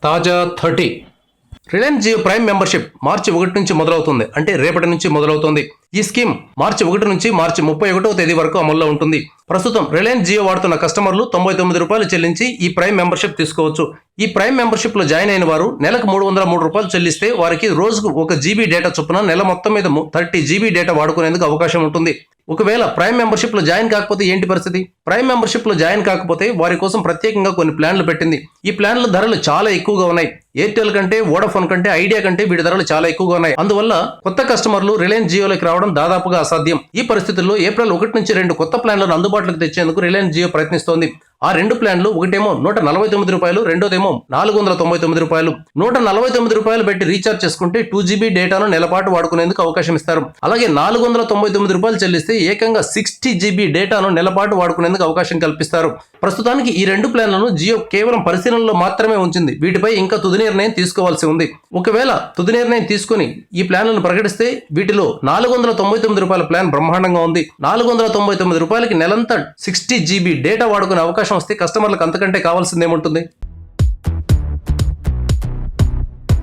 తాజా 30 Reliance Jio prime membership మార్చి 1 నుంచి మొదలవుతుంది. అంటే రేపటి నుంచి మొదలవుతుంది. ఈ స్కీమ్ మార్చి 1 నుంచి మార్చి 31వ తేదీ వరకు అమల్లో ఉంటుంది. ప్రస్తుతం రిలయన్స్ జియో వాడుతున్న కస్టమర్లు ₹99 చెల్లించి ఈ ప్రైమ్ మెంబర్షిప్ తీసుకోవచ్చు. ఈ ప్రైమ్ మెంబర్షిప్ లో జాయిన్ అయిన వారు నెలకు ₹303 చెల్లిస్తే వారికి రోజుకు 1 GB డేటా చొప్పున నెల మొత్తం మీద 30 GB డేటా వాడుకునేందుకు అవకాశం ఉంటుంది. ఒకవేళ ప్రైమ్ మెంబర్షిప్ లో జాయిన్ కాకపోతే ఏంటి పరిస్థితి? ప్రైమ్ మెంబర్షిప్ లో జాయిన్ కాకపోతే వారి కోసం ప్రత్యేకంగా కొన్ని ప్లాన్లు పెట్టింది. ఈ ప్లాన్ల ధరలు చాలా ఎక్కువగా ఉన్నాయి. ఎయిర్టెల్ కంటే, వోడాఫోన్ కంటే, ఐడియా కంటే వీటి ధరలు చాలా ఎక్కువగా ఉన్నాయి. అందువల్ల కొత్త కస్టమర్లు రిలయన్స్ జియోలోకి రావడం దాదాపుగా అసాధ్యం. ఈ పరిస్థితుల్లో ఏప్రిల్ 1 నుంచి 2 కొత్త ప్లాన్లను అందుబాటులోకి తెచ్చేందుకు రిలయన్స్ జియో ప్రయత్నిస్తోంది. ఆ 2 ప్లాన్లు ఒకటేమో ₹149, రెండోదేమో ₹499. ₹149 పెట్టి రీఛార్జ్ చేసుకుంటే 2 GB డేటాను నెలపాటు వాడుకునేందుకు అవకాశం ఇస్తారు. అలాగే ₹499 చెల్లిస్తే ఏకంగా 60 GB డేటాను నెలపాటు వాడుకునేందుకు అవకాశం కల్పిస్తారు. ప్రస్తుతానికి ఈ 2 ప్లాన్లను జియో కేవలం పరిశీలనలో మాత్రమే ఉంచింది. వీటిపై ఇంకా తుది నిర్ణయం తీసుకోవాల్సి ఉంది. ఒకవేళ తుది నిర్ణయం తీసుకుని ఈ ప్లాన్లను ప్రకటిస్తే వీటిలో ₹499 ప్లాన్ బ్రహ్మాండంగా ఉంది. ₹499కి నెలంతా 60 GB డేటా వాడుకునే అవకాశం వస్తే కస్టమర్లకు అంతకంటే కావాల్సిందేముంటుంది?